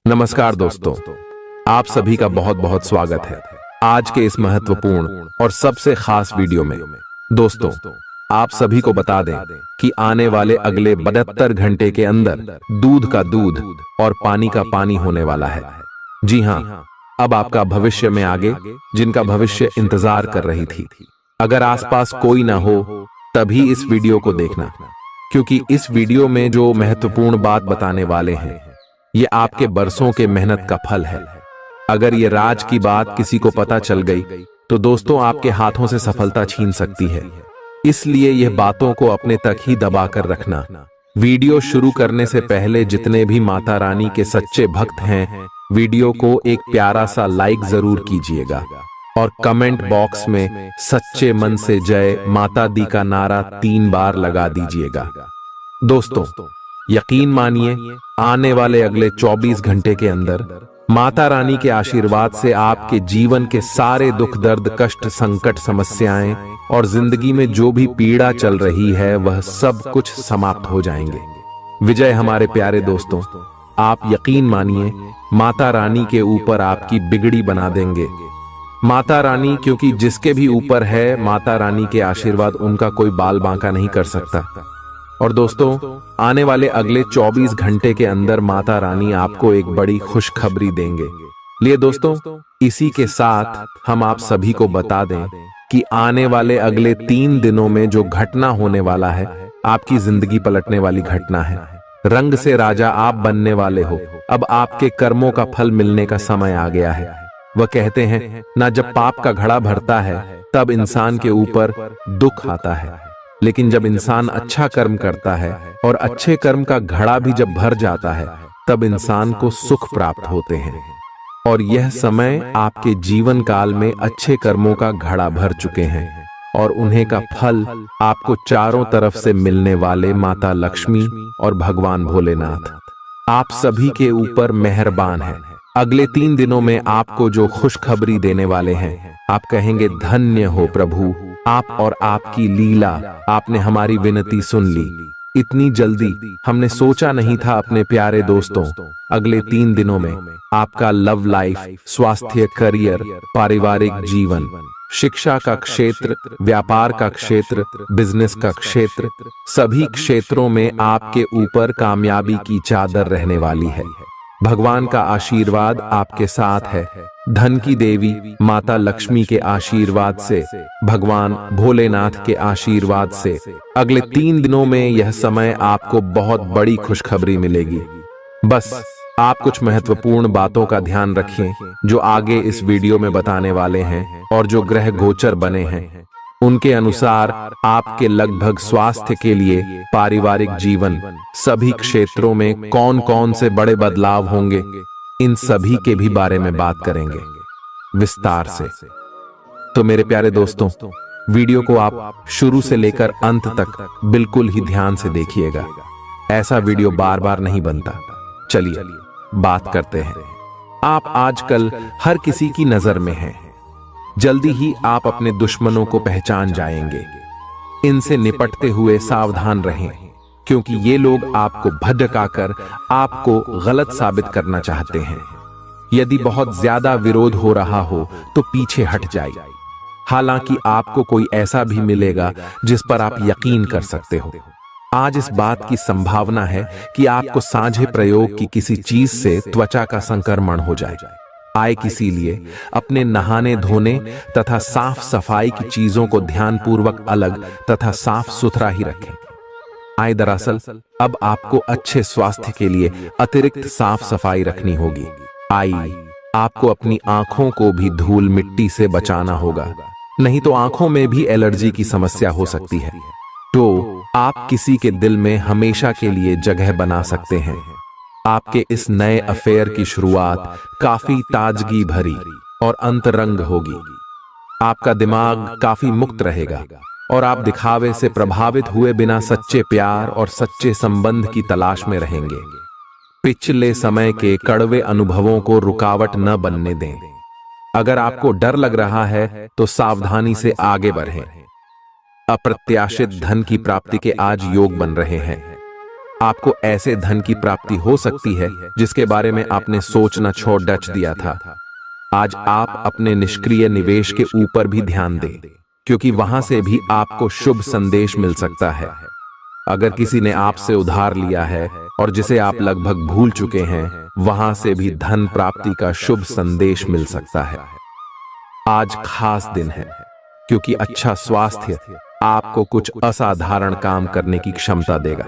नमस्कार दोस्तों, आप सभी का बहुत बहुत स्वागत है आज के इस महत्वपूर्ण और सबसे खास वीडियो में। दोस्तों, आप सभी को बता दें कि आने वाले अगले 72 घंटे के अंदर दूध का दूध और पानी का पानी होने वाला है। जी हाँ, अब आपका भविष्य में आगे जिनका भविष्य इंतजार कर रही थी। अगर आसपास कोई ना हो तभी इस वीडियो को देखना, क्योंकि इस वीडियो में जो महत्वपूर्ण बात बताने वाले हैं ये आपके बरसों के मेहनत का फल है। अगर ये राज की बात किसी को पता चल गई तो दोस्तों आपके हाथों से सफलता छीन सकती है। इसलिए यह बातों को अपने तक ही दबा कर रखना। वीडियो शुरू करने से पहले जितने भी माता रानी के सच्चे भक्त हैं, वीडियो को एक प्यारा सा लाइक जरूर कीजिएगा और कमेंट बॉक्स में सच्चे मन से जय माता दी का नारा 3 बार लगा दीजिएगा। दोस्तों, यकीन मानिए, आने वाले अगले 24 घंटे के अंदर माता रानी के आशीर्वाद से आपके जीवन के सारे दुख दर्द कष्ट संकट समस्याएं और जिंदगी में जो भी पीड़ा चल रही है वह सब कुछ समाप्त हो जाएंगे। विजय हमारे प्यारे दोस्तों, आप यकीन मानिए माता रानी के ऊपर आपकी बिगड़ी बना देंगे। माता रानी, क्योंकि जिसके भी ऊपर है माता रानी के आशीर्वाद, उनका कोई बाल बांका नहीं कर सकता। और दोस्तों, आने वाले अगले 24 घंटे के अंदर माता रानी आपको एक बड़ी खुशखबरी देंगे। लिए दोस्तों, इसी के साथ हम आप सभी को बता दें कि आने वाले अगले 3 दिनों में जो घटना होने वाला है, आपकी जिंदगी पलटने वाली घटना है। रंग से राजा आप बनने वाले हो। अब आपके कर्मों का फल मिलने का समय आ गया है। वह कहते हैं ना, जब पाप का घड़ा भरता है तब इंसान के ऊपर दुख आता है, लेकिन जब इंसान अच्छा कर्म करता है और अच्छे कर्म का घड़ा भी जब भर जाता है तब इंसान को सुख प्राप्त होते हैं। और यह समय आपके जीवन काल में अच्छे कर्मों का घड़ा भर चुके हैं और उन्हें का फल आपको चारों तरफ से मिलने वाले माता लक्ष्मी और भगवान भोलेनाथ आप सभी के ऊपर मेहरबान है। अगले 3 दिनों में आपको जो खुशखबरी देने वाले हैं, आप कहेंगे धन्य हो प्रभु, आप और आपकी लीला, आपने हमारी विनती सुन ली। इतनी जल्दी हमने सोचा नहीं था। अपने प्यारे दोस्तों, अगले 3 दिनों में आपका लव लाइफ, स्वास्थ्य, करियर, पारिवारिक जीवन, शिक्षा का क्षेत्र, व्यापार का क्षेत्र, बिजनेस का क्षेत्र, सभी क्षेत्रों में आपके ऊपर कामयाबी की चादर रहने वाली है। भगवान का आशीर्वाद आपके साथ है। धन की देवी माता लक्ष्मी के आशीर्वाद से, भगवान भोलेनाथ के आशीर्वाद से अगले 3 दिनों में यह समय आपको बहुत बड़ी खुशखबरी मिलेगी। बस आप कुछ महत्वपूर्ण बातों का ध्यान रखें जो आगे इस वीडियो में बताने वाले हैं, और जो ग्रह गोचर बने हैं उनके अनुसार आपके लगभग स्वास्थ्य के लिए, पारिवारिक जीवन, सभी क्षेत्रों में कौन कौन से बड़े बदलाव होंगे, इन सभी के भी बारे में बात करेंगे विस्तार से। तो मेरे प्यारे दोस्तों, वीडियो को आप शुरू से लेकर अंत तक बिल्कुल ही ध्यान से देखिएगा। ऐसा वीडियो बार बार नहीं बनता। चलिए बात करते हैं। आप आजकल हर किसी की नजर में हैं। जल्दी ही आप अपने दुश्मनों को पहचान जाएंगे। इनसे निपटते हुए सावधान रहें, क्योंकि ये लोग आपको भड़काकर आपको गलत साबित करना चाहते हैं। यदि बहुत ज्यादा विरोध हो रहा हो तो पीछे हट जाइए। हालांकि आपको कोई ऐसा भी मिलेगा जिस पर आप यकीन कर सकते हो। आज इस बात की संभावना है कि आपको साझे प्रयोग की किसी चीज से त्वचा का संक्रमण हो जाए। आए किसी लिए अपने नहाने धोने तथा साफ सफाई की चीजों को ध्यानपूर्वक अलग तथा साफ सुथरा ही रखें। आए दरअसल अब आपको अच्छे स्वास्थ्य के लिए अतिरिक्त साफ सफाई रखनी होगी। आई आपको अपनी आंखों को भी धूल मिट्टी से बचाना होगा, नहीं तो आंखों में भी एलर्जी की समस्या हो सकती है। तो आप किसी के दिल में हमेशा के लिए जगह बना सकते हैं। आपके इस नए अफेयर की शुरुआत काफी ताजगी भरी और अंतरंग होगी। आपका दिमाग काफी मुक्त रहेगा और आप दिखावे से प्रभावित हुए बिना सच्चे प्यार और सच्चे संबंध की तलाश में रहेंगे। पिछले समय के कड़वे अनुभवों को रुकावट न बनने दें। अगर आपको डर लग रहा है तो सावधानी से आगे बढ़ें। अप्रत्याशित धन की प्राप्ति के आज योग बन रहे हैं। आपको ऐसे धन की प्राप्ति हो सकती है जिसके बारे में आपने सोचना छोड़ दिया था। आज आप अपने निष्क्रिय निवेश के ऊपर भी ध्यान दें, क्योंकि वहां से भी आपको शुभ संदेश मिल सकता है। अगर किसी ने आपसे उधार लिया है और जिसे आप लगभग भूल चुके हैं, वहां से भी धन प्राप्ति का शुभ संदेश मिल सकता है। आज खास दिन है, क्योंकि अच्छा स्वास्थ्य आपको कुछ असाधारण काम करने की क्षमता देगा।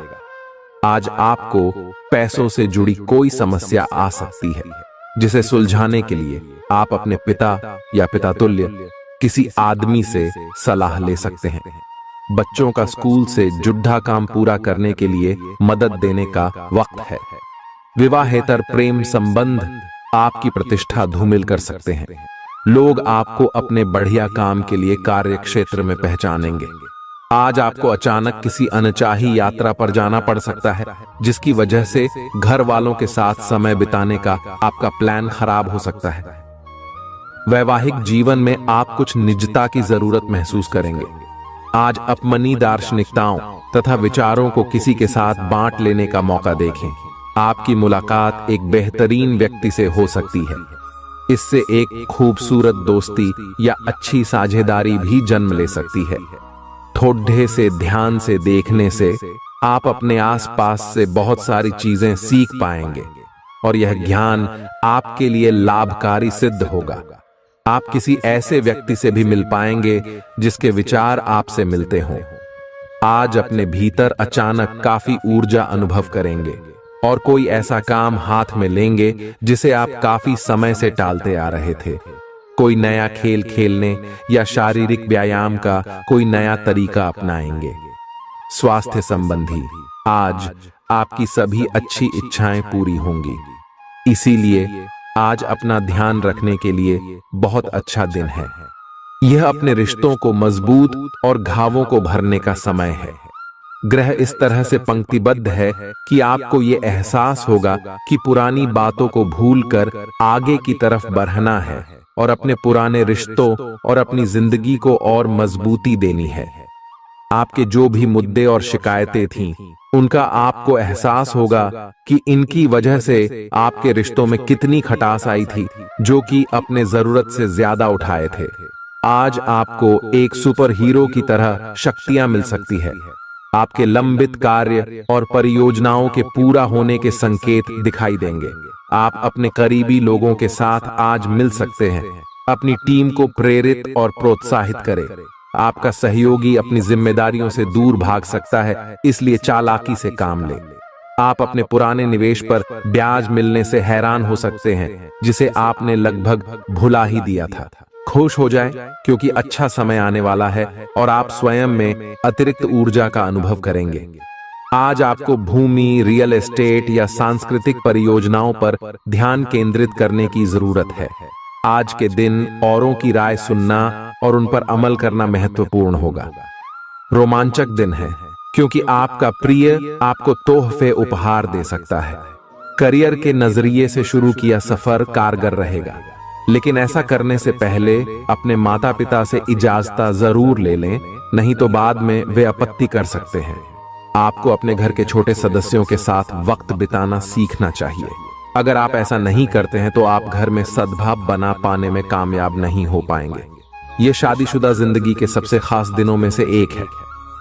आज आपको पैसों से जुड़ी कोई समस्या आ सकती है, जिसे सुलझाने के लिए आप अपने पिता या पितातुल्य किसी आदमी से सलाह ले सकते हैं। बच्चों का स्कूल से जुड़ा काम पूरा करने के लिए मदद देने का वक्त है। विवाहेतर प्रेम संबंध आपकी प्रतिष्ठा धूमिल कर सकते हैं। लोग आपको अपने बढ़िया काम के लिए कार्य क्षेत्र में पहचानेंगे। आज आपको अचानक किसी अनचाही यात्रा पर जाना पड़ सकता है, जिसकी वजह से घर वालों के साथ समय बिताने का आपका प्लान खराब हो सकता है। वैवाहिक जीवन में आप कुछ निजता की जरूरत महसूस करेंगे। आज अपनी दार्शनिकताओं तथा विचारों को किसी के साथ बांट लेने का मौका देखें। आपकी मुलाकात एक बेहतरीन व्यक्ति से हो सकती है। इससे एक खूबसूरत दोस्ती या अच्छी साझेदारी भी जन्म ले सकती है। थोड़े से ध्यान से देखने से आप अपने आसपास से बहुत सारी चीजें सीख पाएंगे और यह ज्ञान आपके लिए लाभकारी सिद्ध होगा। आप किसी ऐसे व्यक्ति से भी मिल पाएंगे जिसके विचार आपसे मिलते हों। आज अपने भीतर अचानक काफी ऊर्जा अनुभव करेंगे और कोई ऐसा काम हाथ में लेंगे जिसे आप काफी समय से टालते आ रहे थे। कोई नया खेल खेलने या शारीरिक व्यायाम का कोई नया तरीका अपनाएंगे। स्वास्थ्य संबंधी आज आपकी सभी अच्छी इच्छाएं पूरी होंगी। इसीलिए आज अपना ध्यान रखने के लिए बहुत अच्छा दिन है। यह अपने रिश्तों को मजबूत और घावों को भरने का समय है। ग्रह इस तरह से पंक्तिबद्ध है कि आपको यह एहसास होगा कि पुरानी बातों को भूलकर आगे की तरफ बढ़ना है और अपने पुराने रिश्तों और अपनी जिंदगी को और मजबूती देनी है। आपके जो भी मुद्दे और शिकायतें थीं, उनका आपको एहसास होगा कि इनकी वजह से आपके रिश्तों में कितनी खटास आई थी, जो कि अपने जरूरत से ज्यादा उठाए थे। आज आपको एक सुपर हीरो की तरह शक्तियां मिल सकती है। आपके लंबित कार्य और परियोजनाओं के पूरा होने के संकेत दिखाई देंगे। आप अपने करीबी लोगों के साथ आज मिल सकते हैं। अपनी टीम को प्रेरित और प्रोत्साहित करें। आपका सहयोगी अपनी जिम्मेदारियों से दूर भाग सकता है, इसलिए चालाकी से काम लें। आप अपने पुराने निवेश पर ब्याज मिलने से हैरान हो सकते हैं, जिसे आपने लगभग भुला ही दिया था। खुश हो जाएं, क्योंकि अच्छा समय आने वाला है और आप स्वयं में अतिरिक्त ऊर्जा का अनुभव करेंगे। आज आपको भूमि, रियल एस्टेट या सांस्कृतिक परियोजनाओं पर ध्यान केंद्रित करने की जरूरत है। आज के दिन औरों की राय सुनना और उन पर अमल करना महत्वपूर्ण होगा। रोमांचक दिन है, क्योंकि आपका प्रिय आपको तोहफे उपहार दे सकता है। करियर के नजरिए से शुरू किया सफर कारगर रहेगा, लेकिन ऐसा करने से पहले अपने माता पिता से इजाजत जरूर ले लें, नहीं तो बाद में वे आपत्ति कर सकते हैं। आपको अपने घर के छोटे सदस्यों के साथ वक्त बिताना सीखना चाहिए। अगर आप ऐसा नहीं करते हैं तो आप घर में सद्भाव बना पाने में कामयाब नहीं हो पाएंगे। ये शादीशुदा जिंदगी के सबसे खास दिनों में से एक है।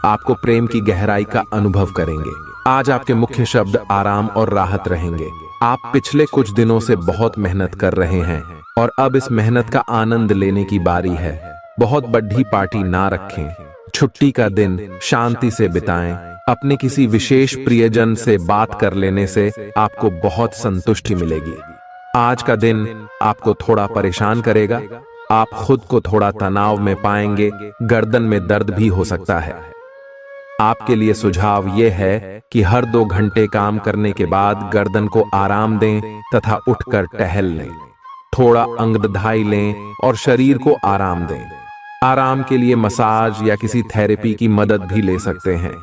आपको प्रेम की गहराई का अनुभव करेंगे। आज आपके मुख्य शब्द आराम और राहत रहेंगे। आप पिछले कुछ दिनों से बहुत मेहनत कर रहे हैं और अब इस मेहनत का आनंद लेने की बारी है। बहुत बड़ी पार्टी ना रखें। छुट्टी का दिन शांति से बिताएं। अपने किसी विशेष प्रियजन से बात कर लेने से आपको बहुत संतुष्टि मिलेगी। आज का दिन आपको थोड़ा परेशान करेगा। आप खुद को थोड़ा तनाव में पाएंगे। गर्दन में दर्द भी हो सकता है। आपके लिए सुझाव यह है कि हर 2 घंटे काम करने के बाद गर्दन को आराम दें तथा उठकर टहल लें। थोड़ा अंगदधाई लें और शरीर को आराम दें। आराम के लिए मसाज या किसी थेरेपी की मदद भी ले सकते हैं।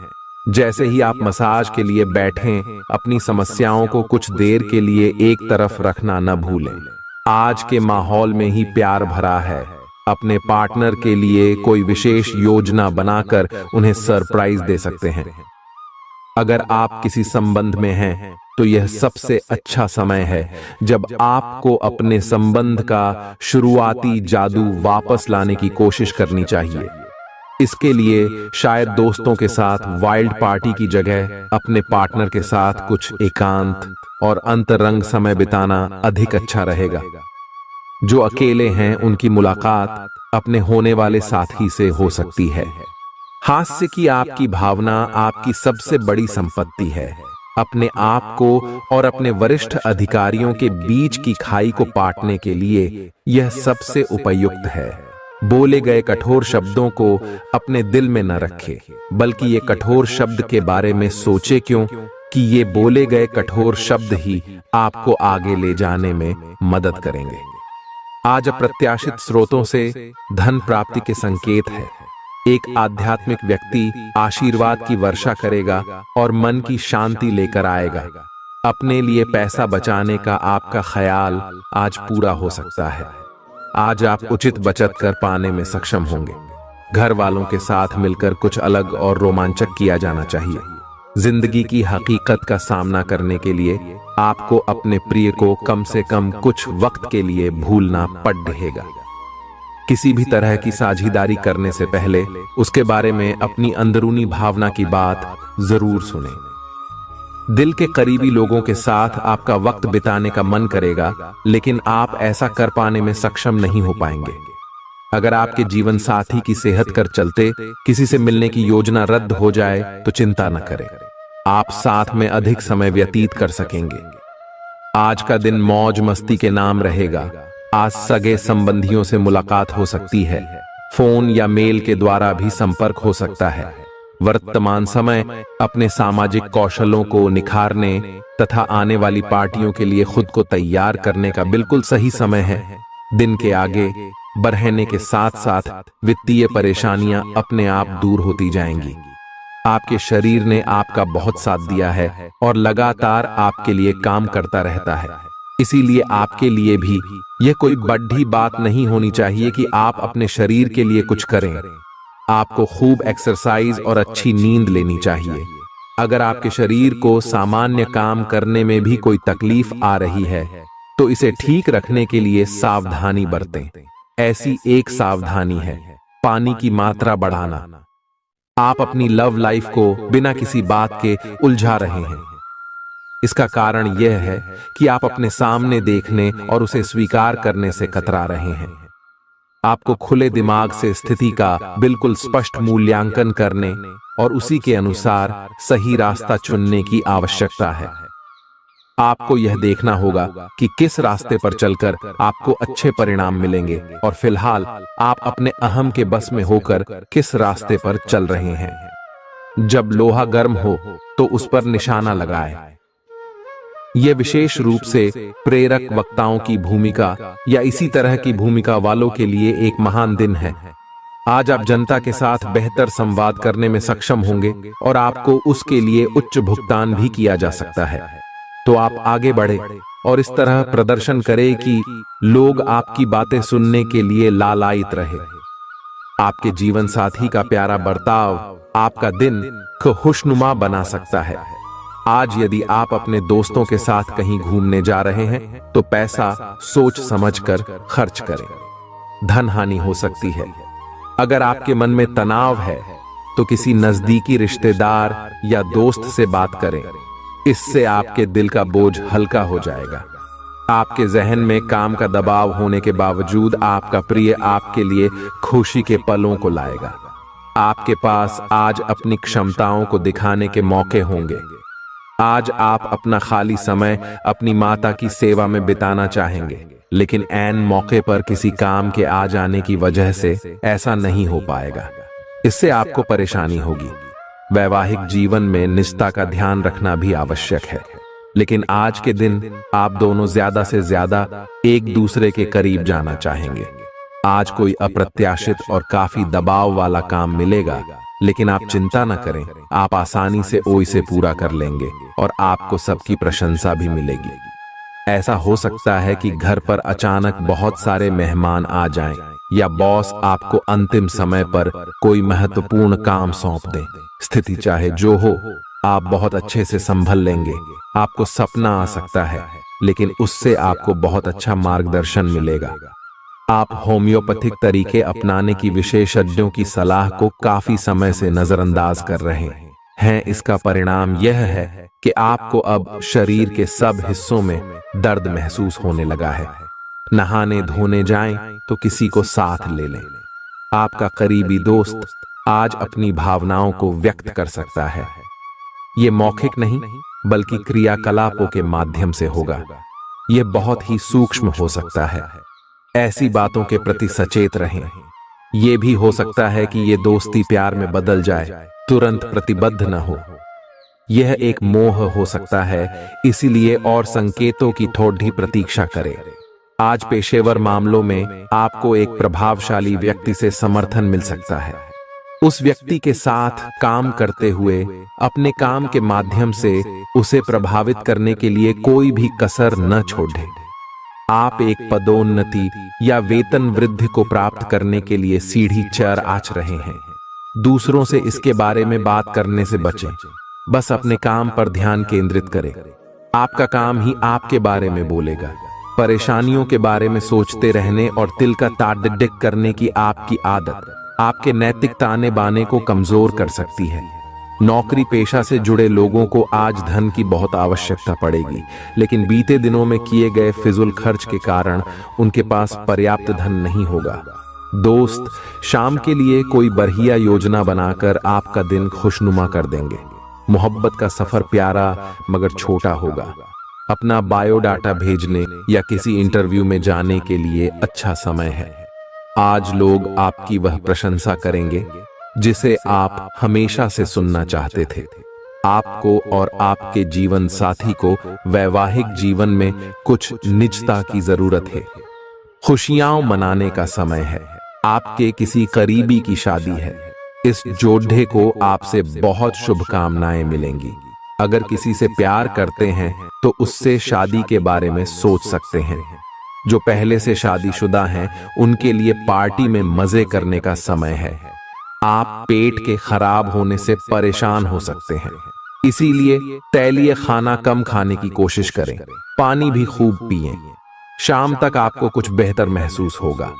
जैसे ही आप मसाज के लिए बैठें, अपनी समस्याओं को कुछ देर के लिए एक तरफ रखना न भूलें। आज के माहौल में ही प्यार भरा है। अपने पार्टनर के लिए कोई विशेष योजना बनाकर उन्हें सरप्राइज दे सकते हैं। अगर आप किसी संबंध में हैं तो यह सबसे अच्छा समय है जब आपको अपने संबंध का शुरुआती जादू वापस लाने की कोशिश करनी चाहिए। इसके लिए शायद दोस्तों के साथ वाइल्ड पार्टी की जगह अपने पार्टनर के साथ कुछ एकांत और अंतरंग समय बिताना अधिक अच्छा रहेगा। जो अकेले हैं उनकी मुलाकात अपने होने वाले साथी से हो सकती है। हास्य की आपकी भावना आपकी सबसे बड़ी संपत्ति है। अपने आप को और अपने वरिष्ठ अधिकारियों के बीच की खाई को पाटने के लिए यह सबसे उपयुक्त है। बोले गए कठोर शब्दों को अपने दिल में न रखें, बल्कि ये कठोर शब्द के बारे में सोचे, क्यों कि ये बोले गए कठोर शब्द ही आपको आगे ले जाने में मदद करेंगे। आज अप्रत्याशित स्रोतों से धन प्राप्ति के संकेत है। एक आध्यात्मिक व्यक्ति आशीर्वाद की वर्षा करेगा और मन की शांति लेकर आएगा। अपने लिए पैसा बचाने का आपका ख्याल आज पूरा हो सकता है। आज आप उचित बचत कर पाने में सक्षम होंगे। घर वालों के साथ मिलकर कुछ अलग और रोमांचक किया जाना चाहिए। जिंदगी की हकीकत का सामना करने के लिए आपको अपने प्रिय को कम से कम कुछ वक्त के लिए भूलना पड़ रहेगा। किसी भी तरह की साझेदारी करने से पहले उसके बारे में अपनी अंदरूनी भावना की बात जरूर सुनें। दिल के करीबी लोगों के साथ आपका वक्त बिताने का मन करेगा, लेकिन आप ऐसा कर पाने में सक्षम नहीं हो पाएंगे। अगर आपके जीवन साथी की सेहत कर चलते किसी से मिलने की योजना रद्द हो जाए तो चिंता न करें, आप साथ में अधिक समय व्यतीत कर सकेंगे। आज का दिन मौज मस्ती के नाम रहेगा। आज सगे संबंधियों से मुलाकात हो सकती है। फोन या मेल के द्वारा भी संपर्क हो सकता है। वर्तमान समय अपने सामाजिक कौशलों को निखारने तथा आने वाली पार्टियों के लिए खुद को तैयार करने का बिल्कुल सही समय है। दिन के आगे बढ़ने के साथ साथ वित्तीय परेशानियां अपने आप दूर होती जाएंगी। आपके शरीर ने आपका बहुत साथ दिया है और लगातार आपके लिए काम करता रहता है। इसीलिए आपके लिए भी यह कोई बड़ी बात नहीं होनी चाहिए कि आप अपने शरीर के लिए कुछ करें। आपको खूब एक्सरसाइज और अच्छी नींद लेनी चाहिए। अगर आपके शरीर को सामान्य काम करने में भी कोई तकलीफ आ रही है तो इसे ठीक रखने के लिए सावधानी बरतें। ऐसी एक सावधानी है पानी की मात्रा बढ़ाना। आप अपनी लव लाइफ को बिना किसी बात के उलझा रहे हैं। इसका कारण यह है कि आप अपने सामने देखने और उसे स्वीकार करने से कतरा रहे हैं। आपको खुले दिमाग से स्थिति का बिल्कुल स्पष्ट मूल्यांकन करने और उसी के अनुसार सही रास्ता चुनने की आवश्यकता है। आपको यह देखना होगा कि किस रास्ते पर चलकर आपको अच्छे परिणाम मिलेंगे और फिलहाल आप अपने अहम के बस में होकर किस रास्ते पर चल रहे हैं। जब लोहा गर्म हो तो उस पर निशाना लगाएं। यह विशेष रूप से प्रेरक वक्ताओं की भूमिका या इसी तरह की भूमिका वालों के लिए एक महान दिन है। आज आप जनता के साथ बेहतर संवाद करने में सक्षम होंगे और आपको उसके लिए उच्च भुगतान भी किया जा सकता है। तो आप आगे बढ़े और इस तरह प्रदर्शन करें कि लोग आपकी बातें सुनने के लिए लालायित रहे। आपके जीवन साथी का प्यारा बर्ताव आपका दिन को खुशनुमा बना सकता है। आज यदि आप अपने दोस्तों के साथ कहीं घूमने जा रहे हैं तो पैसा सोच समझकर खर्च करें। धन हानि हो सकती है। अगर आपके मन में तनाव है तो किसी नजदीकी रिश्तेदार या दोस्त से बात करें। इससे आपके दिल का बोझ हल्का हो जाएगा। आपके जहन में काम का दबाव होने के बावजूद आपका प्रिय आपके लिए खुशी के पलों को लाएगा। आपके पास आज अपनी क्षमताओं को दिखाने के मौके होंगे। आज आप अपना खाली समय अपनी माता की सेवा में बिताना चाहेंगे, लेकिन ऐन मौके पर किसी काम के आ जाने की वजह से ऐसा नहीं हो पाएगा। इससे आपको परेशानी होगी। वैवाहिक जीवन में निष्ठा का ध्यान रखना भी आवश्यक है, लेकिन आज के दिन आप दोनों ज्यादा से ज्यादा एक दूसरे के करीब जाना चाहेंगे। आज कोई अप्रत्याशित और काफी दबाव वाला काम मिलेगा, लेकिन आप चिंता न करें, आप आसानी से इसे पूरा कर लेंगे और आपको सबकी प्रशंसा भी मिलेगी। ऐसा हो सकता है कि घर पर अचानक बहुत सारे मेहमान आ जाएं या बॉस आपको अंतिम समय पर कोई महत्वपूर्ण काम सौंप दे। स्थिति चाहे जो हो, आप बहुत अच्छे से संभल लेंगे। आपको सपना आ सकता है, लेकिन उससे आपको बहुत अच्छा मार्गदर्शन मिलेगा। आप होम्योपैथिक तरीके अपनाने की विशेषज्ञों की सलाह को काफी समय से नजरअंदाज कर रहे हैं। इसका परिणाम यह है कि आपको अब शरीर के सब हिस्सों में दर्द महसूस होने लगा है। नहाने धोने जाएं तो किसी को साथ ले लें। आपका करीबी दोस्त आज अपनी भावनाओं को व्यक्त कर सकता है। ये मौखिक नहीं, बल्कि क्रियाकलापों के माध्यम से होगा। यह बहुत ही सूक्ष्म हो सकता है। ऐसी बातों के प्रति सचेत रहें। यह भी हो सकता है कि ये दोस्ती प्यार में बदल जाए, तुरंत प्रतिबद्ध न हो। यह एक मोह हो सकता है, इसीलिए और संकेतों की थोड़ी प्रतीक्षा करें। आज पेशेवर मामलों में आपको एक प्रभावशाली व्यक्ति से समर्थन मिल सकता है। उस व्यक्ति के साथ काम करते हुए अपने काम के माध्यम से उसे प्रभावित करने के लिए कोई भी कसर न छोड़ें। आप एक पदोन्नति या वेतन वृद्धि को प्राप्त करने के लिए सीढ़ी चढ़ आच रहे हैं। दूसरों से इसके बारे में बात करने से बचें। बस अपने काम पर ध्यान केंद्रित करें। आपका काम ही आपके बारे में बोलेगा। परेशानियों के बारे में सोचते रहने और तिल का ताड़ करने की आपकी आदत आपके नैतिक ताने बाने को कमजोर कर सकती है। नौकरी पेशा से जुड़े लोगों को आज धन की बहुत आवश्यकता पड़ेगी, लेकिन बीते दिनों में किए गए फिजूल खर्च के कारण उनके पास पर्याप्त धन नहीं होगा। दोस्त शाम के लिए कोई बढ़िया योजना बनाकर आपका दिन खुशनुमा कर देंगे। मोहब्बत का सफर प्यारा मगर छोटा होगा। अपना बायोडाटा भेजने या किसी इंटरव्यू में जाने के लिए अच्छा समय है। आज लोग आपकी वह प्रशंसा करेंगे जिसे आप हमेशा से सुनना चाहते थे। आपको और आपके जीवन साथी को वैवाहिक जीवन में कुछ निजता की जरूरत है। खुशियां मनाने का समय है। आपके किसी करीबी की शादी है। इस जोड़े को आपसे बहुत शुभकामनाएं मिलेंगी। अगर किसी से प्यार करते हैं तो उससे शादी के बारे में सोच सकते हैं। जो पहले से शादीशुदा हैं, उनके लिए पार्टी में मजे करने का समय है। आप पेट के खराब होने से परेशान हो सकते हैं, इसीलिए तैलीय खाना कम खाने की कोशिश करें। पानी भी खूब पिएं। शाम तक आपको कुछ बेहतर महसूस होगा,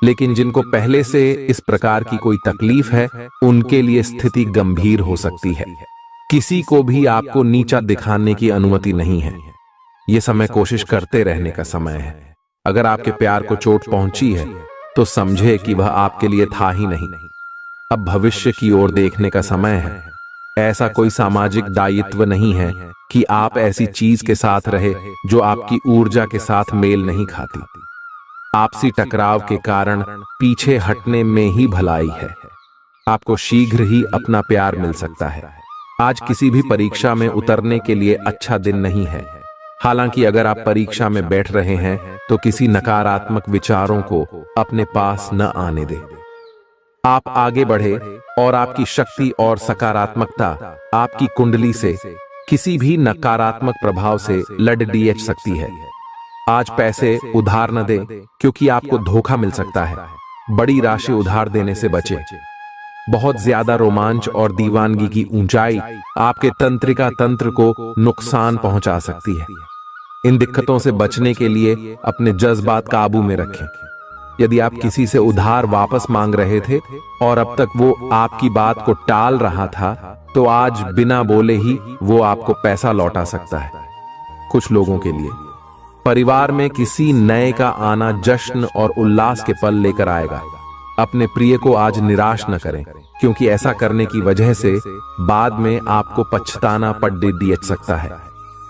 लेकिन जिनको पहले से इस प्रकार की कोई तकलीफ है, उनके लिए स्थिति गंभीर हो सकती है। किसी को भी आपको नीचा दिखाने की अनुमति नहीं है। यह समय कोशिश करते रहने का समय है। अगर आपके प्यार को चोट पहुंची है तो समझे कि वह आपके लिए था ही नहीं। अब भविष्य की ओर देखने का समय है। ऐसा कोई सामाजिक दायित्व नहीं है कि आप ऐसी चीज के साथ रहे जो आपकी ऊर्जा के साथ मेल नहीं खाती। आपसी टकराव के कारण पीछे हटने में ही भलाई है। आपको शीघ्र ही अपना प्यार मिल सकता है। आज किसी भी परीक्षा में उतरने के लिए अच्छा दिन नहीं है। हालांकि अगर आप परीक्षा में बैठ रहे हैं तो किसी नकारात्मक विचारों को अपने पास न आने दें। आप आगे बढ़े और आपकी शक्ति और सकारात्मकता आपकी कुंडली से किसी भी नकारात्मक प्रभाव से लड़ सकती है। आज पैसे उधार न दें, क्योंकि आपको धोखा मिल सकता है। बड़ी राशि उधार देने से बचें। बहुत ज्यादा रोमांच और दीवानगी की ऊंचाई आपके तंत्रिका तंत्र को नुकसान पहुंचा सकती है। इन दिक्कतों से बचने के लिए अपने जज्बात काबू में रखें। यदि आप किसी से उधार वापस मांग रहे थे और अब तक वो आपकी बात को टाल रहा था, तो आज बिना बोले ही वो आपको पैसा लौटा सकता है। कुछ लोगों के लिए परिवार में किसी नए का आना जश्न और उल्लास के पल लेकर आएगा। अपने प्रिय को आज निराश न करें, क्योंकि ऐसा करने की वजह से बाद में आपको पछताना पड़ सकता है।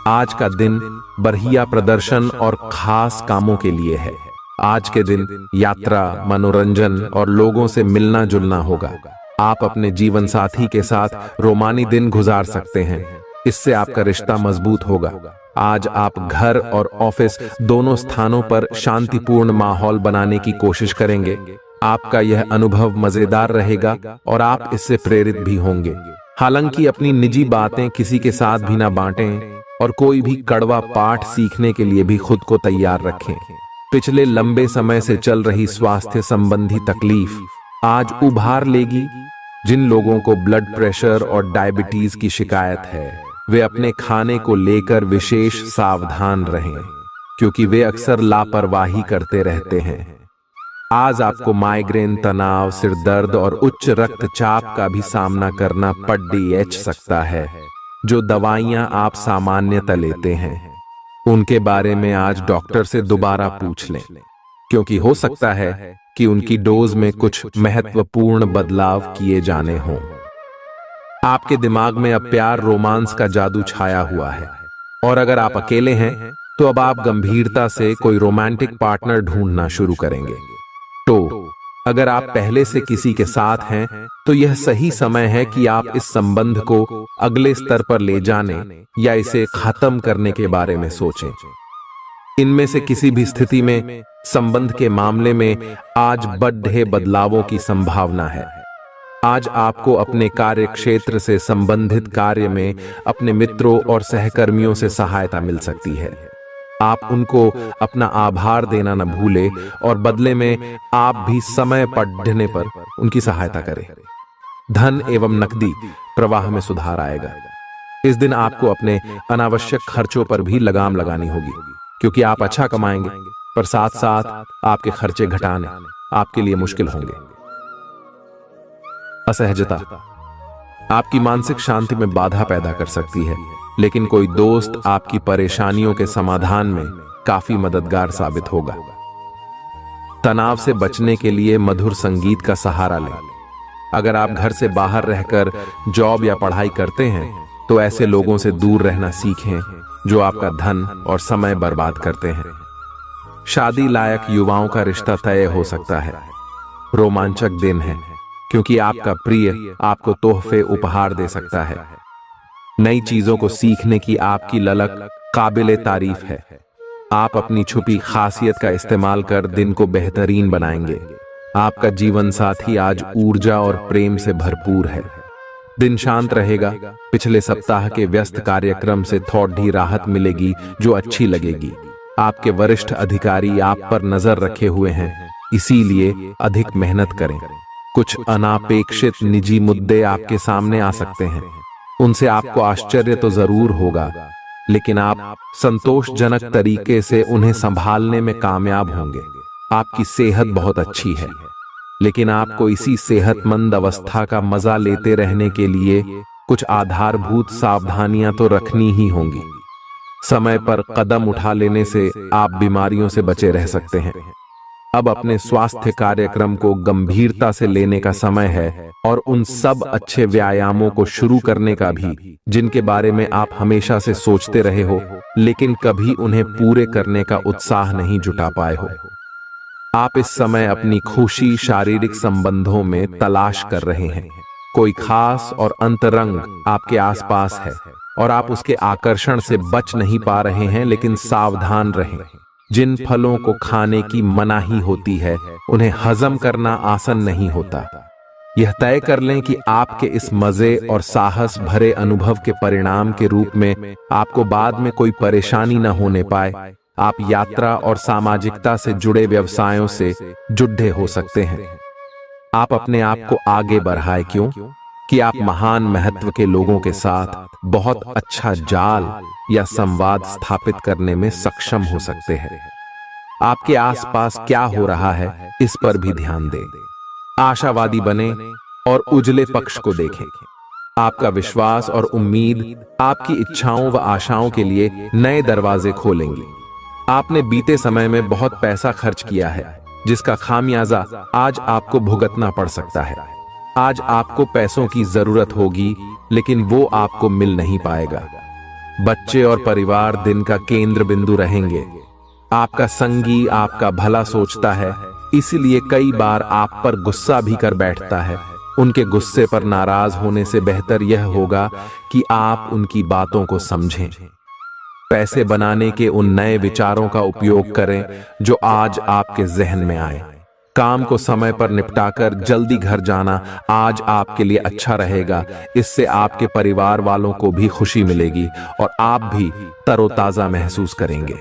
आज का दिन बढ़िया प्रदर्शन और खास कामों के लिए है। आज के दिन यात्रा, मनोरंजन और लोगों से मिलना जुलना होगा। आप अपने जीवन साथी के साथ रोमानी दिन गुजार सकते हैं। इससे आपका रिश्ता मजबूत होगा। आज आप घर और ऑफिस दोनों स्थानों पर शांतिपूर्ण माहौल बनाने की कोशिश करेंगे। आपका यह अनुभव मजेदार रहेगा और आप इससे प्रेरित भी होंगे। हालांकि अपनी निजी बातें किसी के साथ भी ना बांटें और कोई भी कड़वा पाठ सीखने के लिए भी खुद को तैयार रखें। पिछले लंबे समय से चल रही स्वास्थ्य संबंधी तकलीफ आज उभार लेगी। जिन लोगों को ब्लड प्रेशर और डायबिटीज की शिकायत है वे अपने खाने को लेकर विशेष सावधान रहें, क्योंकि वे अक्सर लापरवाही करते रहते हैं। आज आपको माइग्रेन, तनाव, सिर दर्द और उच्च रक्तचाप का भी सामना करना पड़ सकता है। जो दवाइयां आप सामान्यतः लेते हैं उनके बारे में आज डॉक्टर से दोबारा पूछ लें, क्योंकि हो सकता है कि उनकी डोज में कुछ महत्वपूर्ण बदलाव किए जाने हों। आपके दिमाग में अब प्यार, रोमांस का जादू छाया हुआ है, और अगर आप अकेले हैं तो अब आप गंभीरता से कोई रोमांटिक पार्टनर ढूंढना शुरू करेंगे। तो अगर आप पहले से किसी के साथ हैं तो यह सही समय है कि आप इस संबंध को अगले स्तर पर ले जाने या इसे खत्म करने के बारे में सोचें। इनमें से किसी भी स्थिति में संबंध के मामले में आज बड़े बदलावों की संभावना है। आज आपको अपने कार्य क्षेत्र से संबंधित कार्य में अपने मित्रों और सहकर्मियों से सहायता मिल सकती है। आप उनको अपना आभार देना न भूलें और बदले में आप भी समय पढ़ने पर उनकी सहायता करें। धन एवं नकदी प्रवाह में सुधार आएगा। इस दिन आपको अपने अनावश्यक खर्चों पर भी लगाम लगानी होगी, क्योंकि आप अच्छा कमाएंगे पर साथ साथ आपके खर्चे घटाने आपके लिए मुश्किल होंगे। असहजता आपकी मानसिक शांति में बाधा पैदा कर सकती है, लेकिन कोई दोस्त आपकी परेशानियों के समाधान में काफी मददगार साबित होगा। तनाव से बचने के लिए मधुर संगीत का सहारा लें। अगर आप घर से बाहर रहकर जॉब या पढ़ाई करते हैं तो ऐसे लोगों से दूर रहना सीखें जो आपका धन और समय बर्बाद करते हैं। शादी लायक युवाओं का रिश्ता तय हो सकता है। रोमांचक दिन है, क्योंकि आपका प्रिय आपको तोहफे उपहार दे सकता है। नई चीजों को सीखने की आपकी ललक काबिले तारीफ है। आप अपनी छुपी खासियत का इस्तेमाल कर दिन को बेहतरीन बनाएंगे। आपका जीवन साथी आज ऊर्जा और प्रेम से भरपूर है। दिन शांत रहेगा। पिछले सप्ताह के व्यस्त कार्यक्रम से थोड़ी राहत मिलेगी जो अच्छी लगेगी। आपके वरिष्ठ अधिकारी आप पर नजर रखे हुए हैं, इसीलिए अधिक मेहनत करें। कुछ अनापेक्षित निजी मुद्दे आपके सामने आ सकते हैं। उनसे आपको आश्चर्य तो जरूर होगा, लेकिन आप संतोषजनक तरीके से उन्हें संभालने में कामयाब होंगे। आपकी सेहत बहुत अच्छी है, लेकिन आपको इसी सेहतमंद अवस्था का मजा लेते रहने के लिए कुछ आधारभूत सावधानियां तो रखनी ही होंगी। समय पर कदम उठा लेने से आप बीमारियों से बचे रह सकते हैं। अब अपने स्वास्थ्य कार्यक्रम को गंभीरता से लेने का समय है और उन सब अच्छे व्यायामों को शुरू करने का भी जिनके बारे में आप हमेशा से सोचते रहे हो, लेकिन कभी उन्हें पूरे करने का उत्साह नहीं जुटा पाए हो। आप इस समय अपनी खुशी शारीरिक संबंधों में तलाश कर रहे हैं। कोई खास और अंतरंग आपके आसपास है और आप उसके आकर्षण से बच नहीं पा रहे हैं, लेकिन सावधान रहें। जिन फलों को खाने की मनाही होती है उन्हें हजम करना आसान नहीं होता। यह तय कर लें कि आपके इस मजे और साहस भरे अनुभव के परिणाम के रूप में आपको बाद में कोई परेशानी न होने पाए। आप यात्रा और सामाजिकता से जुड़े व्यवसायों से जुड़े हो सकते हैं। आप अपने आप को आगे बढ़ाएं, क्यों कि आप महान महत्व के लोगों के साथ बहुत अच्छा जाल या संवाद स्थापित करने में सक्षम हो सकते हैं। आपके आसपास क्या हो रहा है इस पर भी ध्यान दें। आशावादी बने और उजले पक्ष को देखें। आपका विश्वास और उम्मीद आपकी इच्छाओं व आशाओं के लिए नए दरवाजे खोलेंगी। आपने बीते समय में बहुत पैसा खर्च किया है, जिसका खामियाजा आज आपको भुगतना पड़ सकता है। आज आपको पैसों की जरूरत होगी, लेकिन वो आपको मिल नहीं पाएगा। बच्चे और परिवार दिन का केंद्र बिंदु रहेंगे। आपका संगी आपका भला सोचता है, इसलिए कई बार आप पर गुस्सा भी कर बैठता है। उनके गुस्से पर नाराज होने से बेहतर यह होगा कि आप उनकी बातों को समझें। पैसे बनाने के उन नए विचारों का उपयोग करें जो आज आपके जहन में आए। काम को समय पर निपटाकर जल्दी घर जाना आज आपके लिए अच्छा रहेगा। इससे आपके परिवार वालों को भी खुशी मिलेगी और आप भी तरोताजा महसूस करेंगे।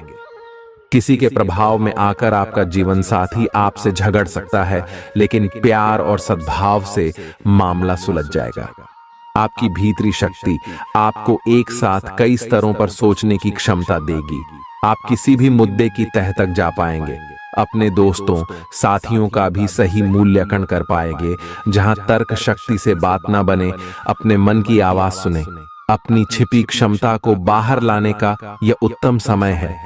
किसी के प्रभाव में आकर आपका जीवन साथी आपसे झगड़ सकता है, लेकिन प्यार और सद्भाव से मामला सुलझ जाएगा। आपकी भीतरी शक्ति आपको एक साथ कई स्तरों पर सोचने की क्षमता देगी। आप किसी भी मुद्दे की तह तक जा पाएंगे। अपने दोस्तों साथियों का भी सही मूल्यांकन कर पाएंगे। जहां तर्क शक्ति से बात ना बने, अपने मन की आवाज सुने। अपनी छिपी क्षमता को बाहर लाने का यह उत्तम समय है।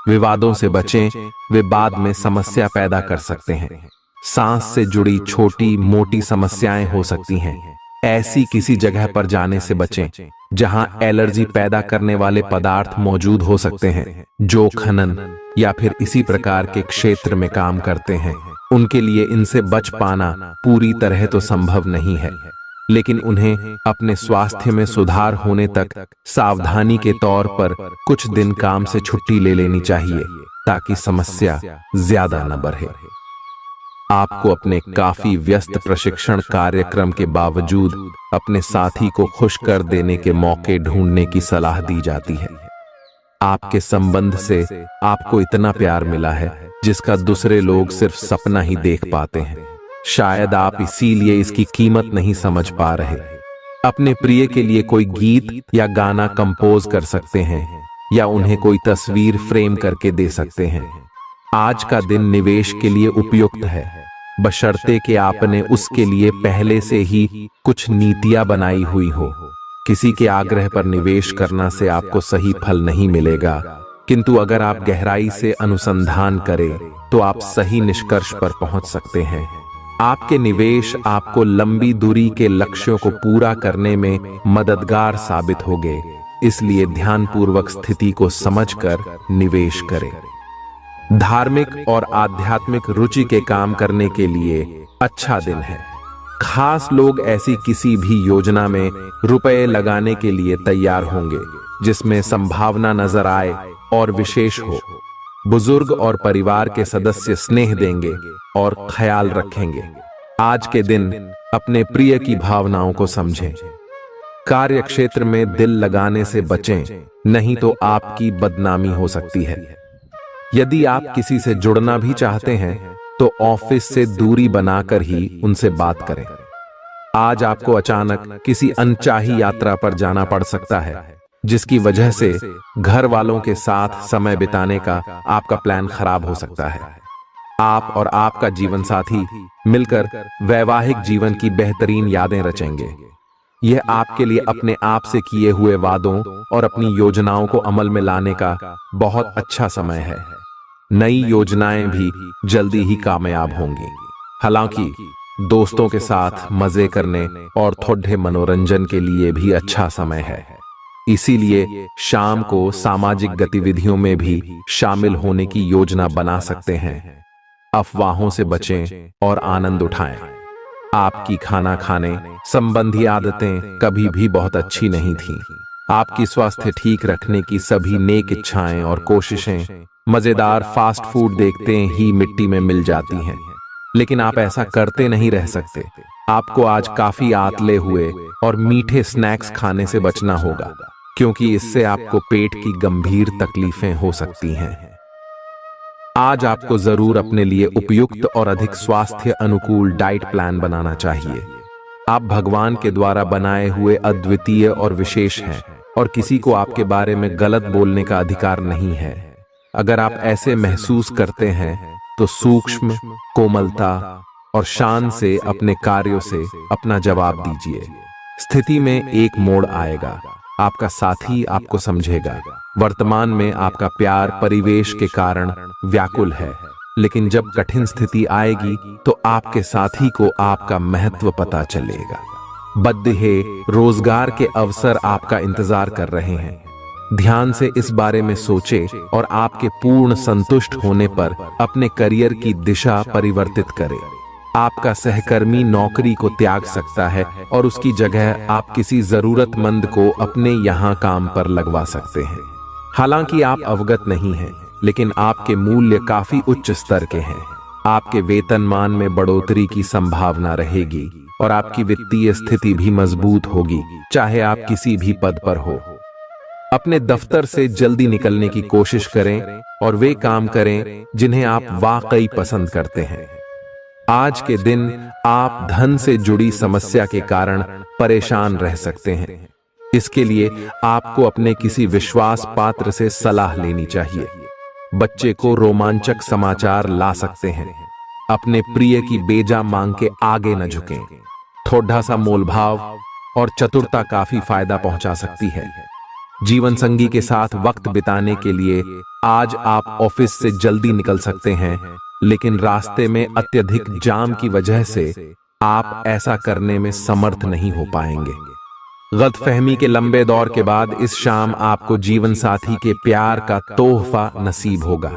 विवादों से बचें, वे बाद में समस्या पैदा कर सकते हैं। सांस से जुड़ी छोटी मोटी समस्याएं हो सकती हैं। ऐसी किसी जगह पर जाने से बचें जहां एलर्जी पैदा करने वाले पदार्थ मौजूद हो सकते हैं। जो खनन या फिर इसी प्रकार के क्षेत्र में काम करते हैं, उनके लिए इनसे बच पाना पूरी तरह तो संभव नहीं है, लेकिन उन्हें अपने स्वास्थ्य में सुधार होने तक सावधानी के तौर पर कुछ दिन काम से छुट्टी ले लेनी चाहिए, ताकि समस्या ज्यादा न बढ़े। आपको अपने काफी व्यस्त प्रशिक्षण कार्यक्रम के बावजूद अपने साथी को खुश कर देने के मौके ढूंढने की सलाह दी जाती है। आपके संबंध से आपको इतना प्यार मिला है जिसका दूसरे लोग सिर्फ सपना ही देख पाते हैं। शायद आप इसीलिए इसकी कीमत नहीं समझ पा रहे। अपने प्रिय के लिए कोई गीत या गाना कंपोज कर सकते हैं, या उन्हें कोई तस्वीर फ्रेम करके दे सकते हैं। आज का दिन निवेश के लिए उपयुक्त है, बशर्ते कि आपने उसके लिए पहले से ही कुछ नीतियां बनाई हुई हो। किसी के आग्रह पर निवेश करना से आपको सही फल नहीं मिलेगा, किंतु अगर आप गहराई से अनुसंधान करें तो आप सही निष्कर्ष पर पहुंच सकते हैं। आपके निवेश आपको लंबी दूरी के लक्ष्यों को पूरा करने में मददगार साबित होंगे, इसलिए ध्यानपूर्वक स्थिति को समझकर निवेश करें। धार्मिक और आध्यात्मिक रुचि के काम करने के लिए अच्छा दिन है। खास लोग ऐसी किसी भी योजना में रुपए लगाने के लिए तैयार होंगे जिसमें संभावना नजर आए और विशेष हो। बुजुर्ग और परिवार के सदस्य स्नेह देंगे और ख्याल रखेंगे। आज के दिन अपने प्रिय की भावनाओं को समझें। कार्य क्षेत्र में दिल लगाने से बचें, नहीं तो आपकी बदनामी हो सकती है। यदि आप किसी से जुड़ना भी चाहते हैं तो ऑफिस से दूरी बनाकर ही उनसे बात करें। आज आपको अचानक किसी अनचाही यात्रा पर जाना पड़ सकता है, जिसकी वजह से घर वालों के साथ समय बिताने का आपका प्लान खराब हो सकता है। आप और आपका जीवन साथी मिलकर वैवाहिक जीवन की बेहतरीन यादें रचेंगे। यह आपके लिए अपने आप से किए हुए वादों और अपनी योजनाओं को अमल में लाने का बहुत अच्छा समय है। नई योजनाएं भी जल्दी ही कामयाब होंगी। हालांकि दोस्तों के साथ मजे करने और थोड़े मनोरंजन के लिए भी अच्छा समय है, इसीलिए शाम को सामाजिक गतिविधियों में भी शामिल होने की योजना बना सकते हैं। अफवाहों से बचें और आनंद उठाएं। आपकी खाना खाने संबंधी आदतें कभी भी बहुत अच्छी नहीं थीं। आपकी स्वास्थ्य ठीक रखने की सभी नेक इच्छाएं और कोशिशें मजेदार फास्ट फूड देखते ही मिट्टी में मिल जाती हैं, लेकिन आप ऐसा करते नहीं रह सकते। आपको आज काफी आतले हुए और मीठे स्नैक्स खाने से बचना होगा, क्योंकि इससे आपको पेट की गंभीर तकलीफें हो सकती हैं। आज आपको जरूर अपने लिए उपयुक्त और अधिक स्वास्थ्य अनुकूल डाइट प्लान बनाना चाहिए। आप भगवान के द्वारा बनाए हुए अद्वितीय और विशेष हैं, और किसी को आपके बारे में गलत बोलने का अधिकार नहीं है। अगर आप ऐसे महसूस करते हैं तो सूक्ष्म, कोमलता और शान से अपने कार्यों से अपना जवाब दीजिए। स्थिति में एक मोड़ आएगा, आपका साथी आपको समझेगा। वर्तमान में आपका प्यार परिवेश के कारण व्याकुल है, लेकिन जब कठिन स्थिति आएगी तो आपके साथी को आपका महत्व पता चलेगा। बद्दहे रोजगार के अवसर आपका इंतजार कर रहे हैं। ध्यान से इस बारे में सोचें और आपके पूर्ण संतुष्ट होने पर अपने करियर की दिशा परिवर्तित करें। आपका सहकर्मी नौकरी को त्याग सकता है और उसकी जगह आप किसी जरूरतमंद को अपने यहाँ काम पर लगवा सकते हैं। हालांकि आप अवगत नहीं हैं, लेकिन आपके मूल्य काफी उच्च स्तर के हैं। आपके वेतनमान में बढ़ोतरी की संभावना रहेगी और आपकी वित्तीय स्थिति भी मजबूत होगी, चाहे आप किसी भी पद पर हो। अपने दफ्तर से जल्दी निकलने की कोशिश करें और वे काम करें जिन्हें आप वाकई पसंद करते हैं। आज के दिन आप धन से जुड़ी समस्या के कारण परेशान रह सकते हैं। इसके लिए आपको अपने किसी विश्वास पात्र से सलाह लेनी चाहिए। बच्चे को रोमांचक समाचार ला सकते हैं। अपने प्रिय की बेजा मांग के आगे न झुकें। थोड़ा सा मोलभाव और चतुरता काफी फायदा पहुंचा सकती है। जीवन संगी के साथ वक्त बिताने के लिए आज आप ऑफिस से जल्दी निकल सकते हैं, लेकिन रास्ते में अत्यधिक जाम की वजह से आप ऐसा करने में समर्थ नहीं हो पाएंगे। गलतफहमी के लंबे दौर के बाद इस शाम आपको जीवन साथी के प्यार का तोहफा नसीब होगा।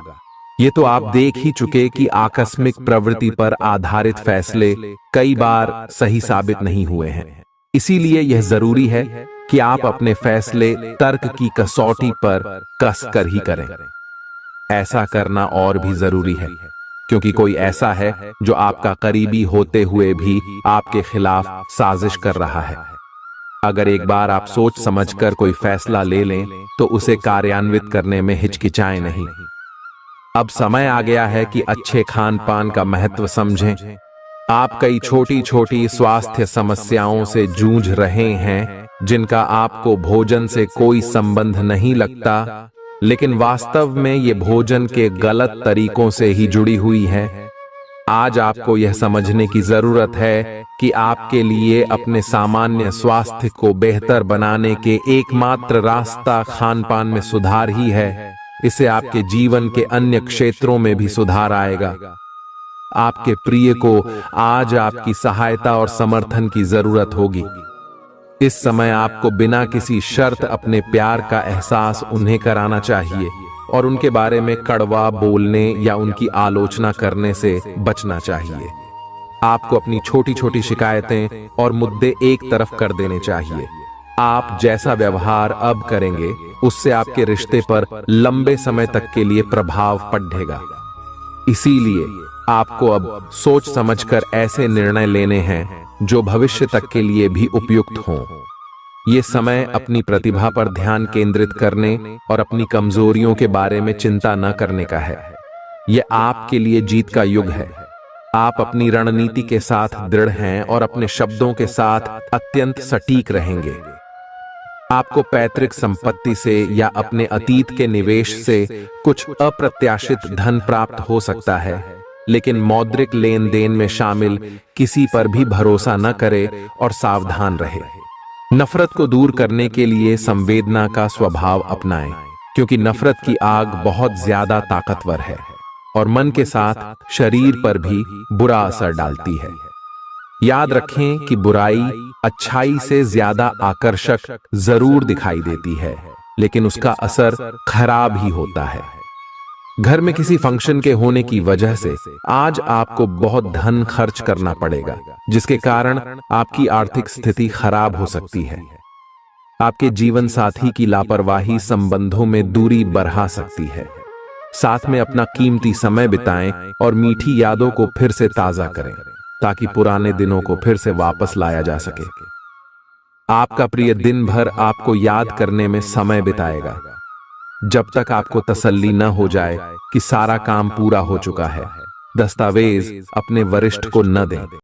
ये तो आप देख ही चुके कि आकस्मिक प्रवृत्ति पर आधारित फैसले कई बार सही साबित नहीं हुए हैं। इसीलिए यह जरूरी है कि आप अपने फैसले तर्क की कसौटी पर कस कर ही करें। ऐसा करना और भी जरूरी है क्योंकि कोई ऐसा है जो आपका करीबी होते हुए भी आपके खिलाफ साजिश कर रहा है। अगर एक बार आप सोच समझकर कोई फैसला ले लें तो उसे कार्यान्वित करने में हिचकिचाएं नहीं। अब समय आ गया है कि अच्छे खान पान का महत्व समझें। आप कई छोटी छोटी स्वास्थ्य समस्याओं से जूझ रहे हैं जिनका आपको भोजन से कोई संबंध नहीं लगता, लेकिन वास्तव में ये भोजन के गलत तरीकों से ही जुड़ी हुई है। आज आपको यह समझने की जरूरत है कि आपके लिए अपने सामान्य स्वास्थ्य को बेहतर बनाने के एकमात्र रास्ता खान पान में सुधार ही है। इससे आपके जीवन के अन्य क्षेत्रों में भी सुधार आएगा। आपके प्रिय को आज आपकी सहायता और समर्थन की जरूरत होगी। इस समय आपको बिना किसी शर्त अपने प्यार का एहसास उन्हें कराना चाहिए और उनके बारे में कड़वा बोलने या उनकी आलोचना करने से बचना चाहिए। आपको अपनी छोटी छोटी शिकायतें और मुद्दे एक तरफ कर देने चाहिए। आप जैसा व्यवहार अब करेंगे उससे आपके रिश्ते पर लंबे समय तक के लिए प्रभाव पड़ेगा। इसीलिए आपको अब सोच समझकर ऐसे निर्णय लेने हैं जो भविष्य तक के लिए भी उपयुक्त हों। ये समय अपनी प्रतिभा पर ध्यान केंद्रित करने और अपनी कमजोरियों के बारे में चिंता न करने का है। यह आपके लिए जीत का युग है। आप अपनी रणनीति के साथ दृढ़ हैं और अपने शब्दों के साथ अत्यंत सटीक रहेंगे। आपको पैतृक संपत्ति से या अपने अतीत के निवेश से कुछ अप्रत्याशित धन प्राप्त हो सकता है, लेकिन मौद्रिक लेन देन में शामिल किसी पर भी भरोसा न करे और सावधान रहे। नफरत को दूर करने के लिए संवेदना का स्वभाव अपनाएं, क्योंकि नफरत की आग बहुत ज्यादा ताकतवर है और मन के साथ शरीर पर भी बुरा असर डालती है। याद रखें कि बुराई अच्छाई से ज्यादा आकर्षक जरूर दिखाई देती है, लेकिन उसका असर खराब ही होता है। घर में किसी फंक्शन के होने की वजह से आज आपको बहुत धन खर्च करना पड़ेगा, जिसके कारण आपकी आर्थिक स्थिति खराब हो सकती है। आपके जीवन साथी की लापरवाही संबंधों में दूरी बढ़ा सकती है। साथ में अपना कीमती समय बिताएं और मीठी यादों को फिर से ताजा करें ताकि पुराने दिनों को फिर से वापस लाया जा सके। आपका प्रिय दिन भर आपको याद करने में समय बिताएगा जब तक आपको तसल्ली न हो जाए कि सारा काम पूरा हो चुका है। दस्तावेज अपने वरिष्ठ को न दें।